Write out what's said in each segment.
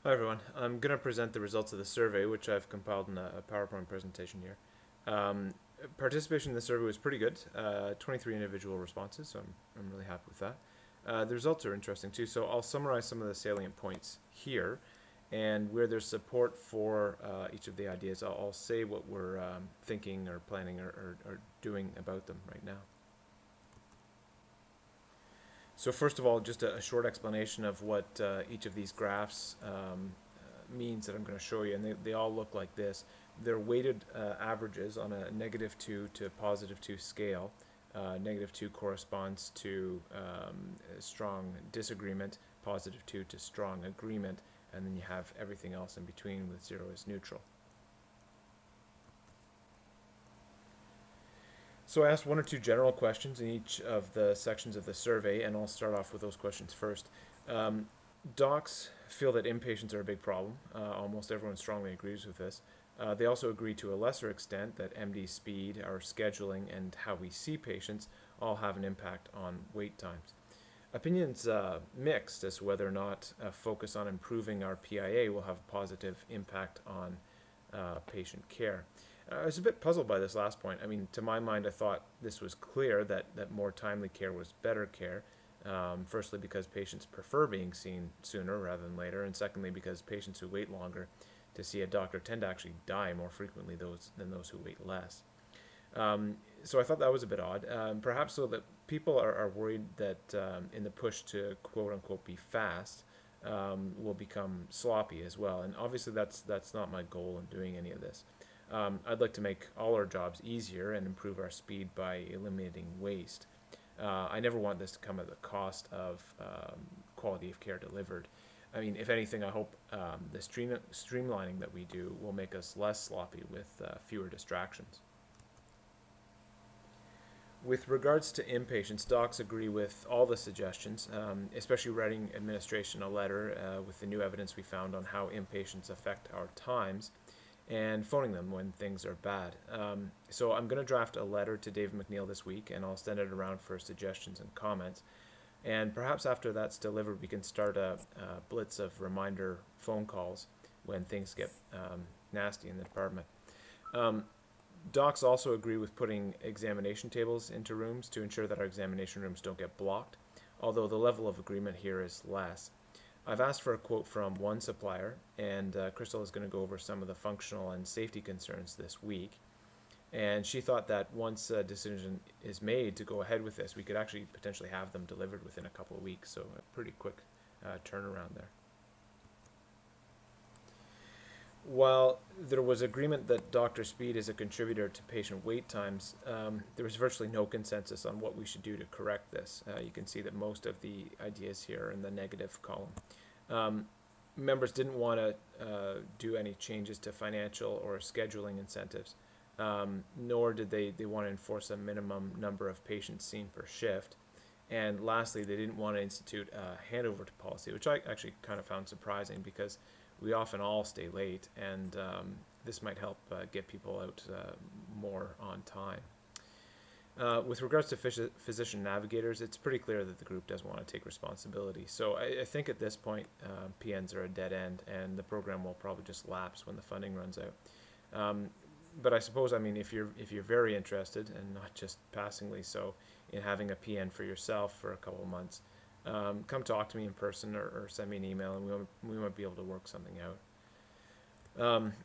Hi everyone. I'm going to present the results of the survey, which I've compiled in a PowerPoint presentation here. Participation in the survey was pretty good, 23 individual responses, so I'm really happy with that. The results are interesting too, so I'll summarize some of the salient points here, and where there's support for each of the ideas, I'll say what we're thinking or planning or doing about them right now. So first of all, just a short explanation of what each of these graphs means that I'm going to show you, and they all look like this. They're weighted averages on a -2 to +2 scale. -2 corresponds to strong disagreement, +2 to strong agreement, and then you have everything else in between with 0 is neutral. So I asked one or two general questions in each of the sections of the survey, and I'll start off with those questions first. Docs feel that inpatients are a big problem. Almost everyone strongly agrees with this. They also agree to a lesser extent that MD speed, our scheduling, and how we see patients all have an impact on wait times. Opinions mixed as to whether or not a focus on improving our PIA will have a positive impact on patient care. I was a bit puzzled by this last point. I mean, to my mind, I thought this was clear that more timely care was better care. Firstly, because patients prefer being seen sooner rather than later, and secondly, because patients who wait longer to see a doctor tend to actually die more frequently than those who wait less. So I thought that was a bit odd. Perhaps so that people are worried that in the push to quote unquote be fast, will become sloppy as well. And obviously that's not my goal in doing any of this. I'd like to make all our jobs easier and improve our speed by eliminating waste. I never want this to come at the cost of quality of care delivered. I mean, if anything, I hope the streamlining that we do will make us less sloppy with fewer distractions. With regards to inpatients, docs agree with all the suggestions, especially writing administration a letter with the new evidence we found on how inpatients affect our times, and phoning them when things are bad. So I'm going to draft a letter to Dave McNeil this week, and I'll send it around for suggestions and comments. And perhaps after that's delivered, we can start a blitz of reminder phone calls when things get nasty in the department. Um, Docs also agree with putting examination tables into rooms to ensure that our examination rooms don't get blocked, although the level of agreement here is less. I've asked for a quote from one supplier, and Crystal is going to go over some of the functional and safety concerns this week. And she thought that once a decision is made to go ahead with this, we could actually potentially have them delivered within a couple of weeks, so a pretty quick turnaround there. While there was agreement that doctor speed is a contributor to patient wait times, there was virtually no consensus on what we should do to correct this. You can see that most of the ideas here are in the negative column. Um, Members didn't want to do any changes to financial or scheduling incentives, nor did they want to enforce a minimum number of patients seen per shift. And lastly, they didn't want to institute a handover to policy, which I actually kind of found surprising because we often all stay late, and this might help get people out more on time. With regards to physician navigators, it's pretty clear that the group doesn't want to take responsibility. So I think at this point, PNs are a dead end, and the program will probably just lapse when the funding runs out. But I suppose, I mean, if you're very interested, and not just passingly so, in having a PN for yourself for a couple of months, come talk to me in person or send me an email, and we might be able to work something out.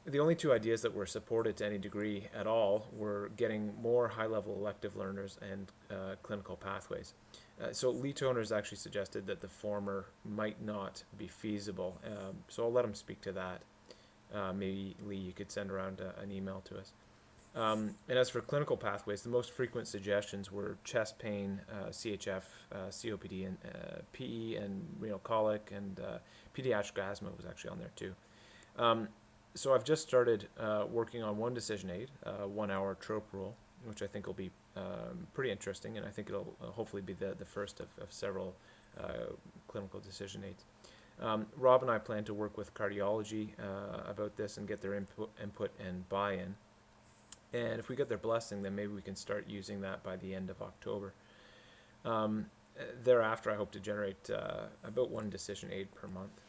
The only two ideas that were supported to any degree at all were getting more high-level elective learners and clinical pathways. So Lee Toner's actually suggested that the former might not be feasible. So I'll let him speak to that. Maybe Lee, you could send around an email to us. And as for clinical pathways, the most frequent suggestions were chest pain, CHF, COPD, and PE, and renal colic, and pediatric asthma was actually on there too. So I've just started working on one decision aid, 1 hour trope rule, which I think will be pretty interesting, and I think it'll hopefully be the first of several clinical decision aids. Rob and I plan to work with cardiology about this and get their input and buy-in. And if we get their blessing, then maybe we can start using that by the end of October. Thereafter, I hope to generate about one decision aid per month.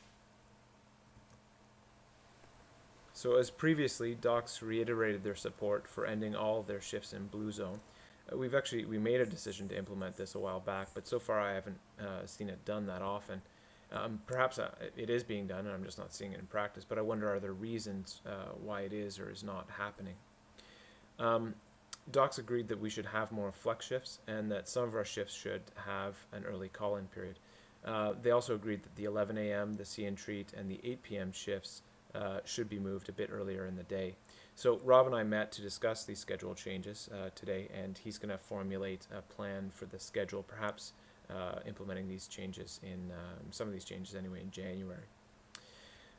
So as previously, docs reiterated their support for ending all of their shifts in blue zone. We made a decision to implement this a while back, but so far I haven't seen it done that often. Perhaps it is being done, and I'm just not seeing it in practice. But I wonder, are there reasons why it is or is not happening? Um, Docs agreed that we should have more flex shifts and that some of our shifts should have an early call-in period. They also agreed that the 11 a.m., the see and treat, and the 8 p.m. shifts should be moved a bit earlier in the day. So Rob and I met to discuss these schedule changes today, and he's going to formulate a plan for the schedule, perhaps implementing these changes in some of these changes anyway in January.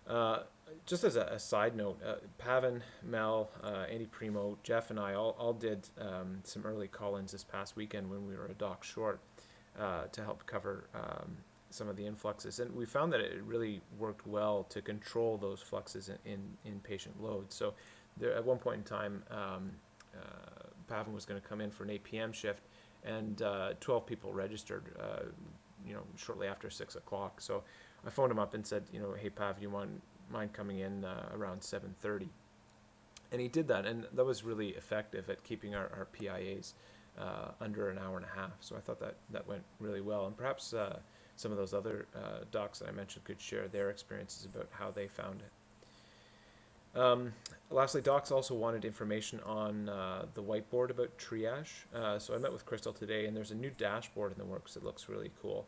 Uh, just as a side note, Pavan, Mel, Andy Primo, Jeff, and I all did some early call-ins this past weekend when we were a doc short to help cover some of the influxes, and we found that it really worked well to control those fluxes in patient loads. So there, at one point in time, Pavan was going to come in for an 8 p.m. shift, and 12 people registered, shortly after 6 o'clock. So I phoned him up and said, hey Pav, do you mind coming in around 7:30? And he did that, and that was really effective at keeping our PIAs under an hour and a half. So I thought that went really well, and perhaps some of those other docs that I mentioned could share their experiences about how they found it. Lastly, docs also wanted information on the whiteboard about triage. So I met with Crystal today, and there's a new dashboard in the works that looks really cool.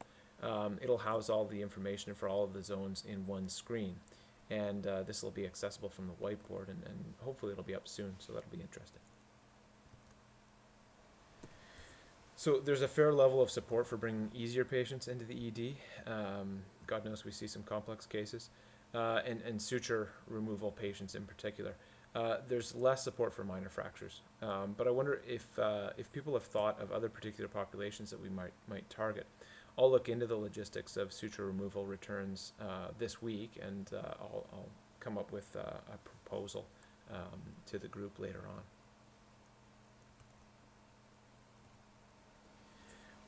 It'll house all the information for all of the zones in one screen, and this will be accessible from the whiteboard, and hopefully it'll be up soon, so that'll be interesting. So there's a fair level of support for bringing easier patients into the ED. God knows we see some complex cases, and suture removal patients in particular. There's less support for minor fractures, but I wonder if people have thought of other particular populations that we might target. I'll look into the logistics of suture removal returns this week, and I'll come up with a proposal to the group later on.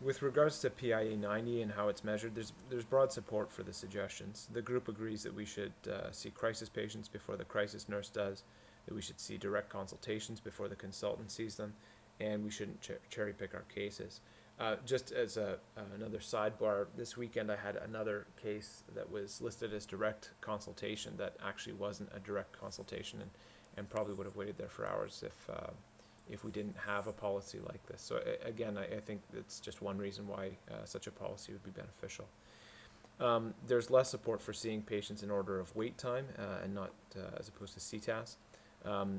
With regards to PIA 90 and how it's measured, there's broad support for the suggestions. The group agrees that we should see crisis patients before the crisis nurse does, that we should see direct consultations before the consultant sees them, and we shouldn't cherry pick our cases. Just as another sidebar, this weekend I had another case that was listed as direct consultation that actually wasn't a direct consultation, and probably would have waited there for hours if we didn't have a policy like this. So again, I think that's just one reason why such a policy would be beneficial. There's less support for seeing patients in order of wait time and not as opposed to CTAS.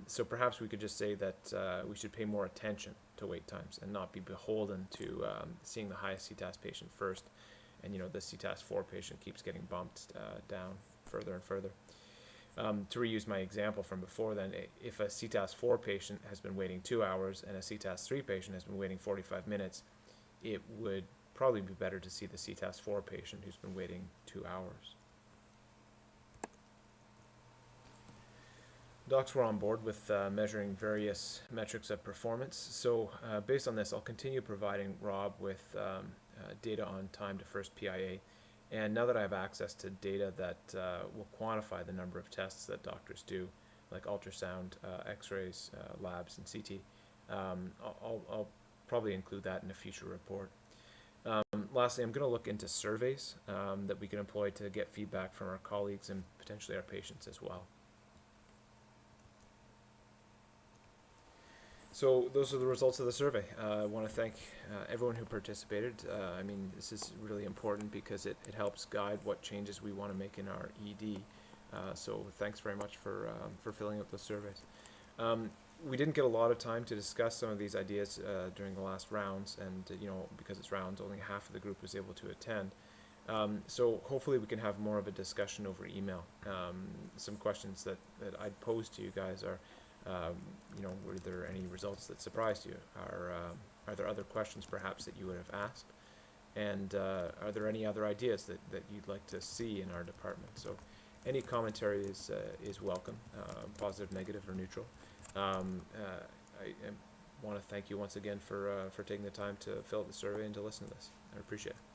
So perhaps we could just say that we should pay more attention to wait times and not be beholden to seeing the highest CTAS patient first, and the CTAS 4 patient keeps getting bumped down further and further. To reuse my example from before then, if a CTAS 4 patient has been waiting 2 hours and a CTAS 3 patient has been waiting 45 minutes, it would probably be better to see the CTAS 4 patient who's been waiting 2 hours. Docs were on board with measuring various metrics of performance. So based on this, I'll continue providing Rob with data on time to first PIA. And now that I have access to data that will quantify the number of tests that doctors do, like ultrasound, x-rays, labs, and CT, I'll probably include that in a future report. Lastly, I'm going to look into surveys that we can employ to get feedback from our colleagues and potentially our patients as well. So those are the results of the survey. I want to thank everyone who participated. This is really important because it helps guide what changes we want to make in our ED. So thanks very much for filling out those surveys. We didn't get a lot of time to discuss some of these ideas during the last rounds, and because it's rounds, only half of the group was able to attend. So hopefully we can have more of a discussion over email. Some questions that I'd pose to you guys are, were there any results that surprised you? Are there other questions perhaps that you would have asked? And are there any other ideas that you'd like to see in our department? So any commentary is welcome, positive, negative, or neutral. I want to thank you once again for taking the time to fill out the survey and to listen to this. I appreciate it.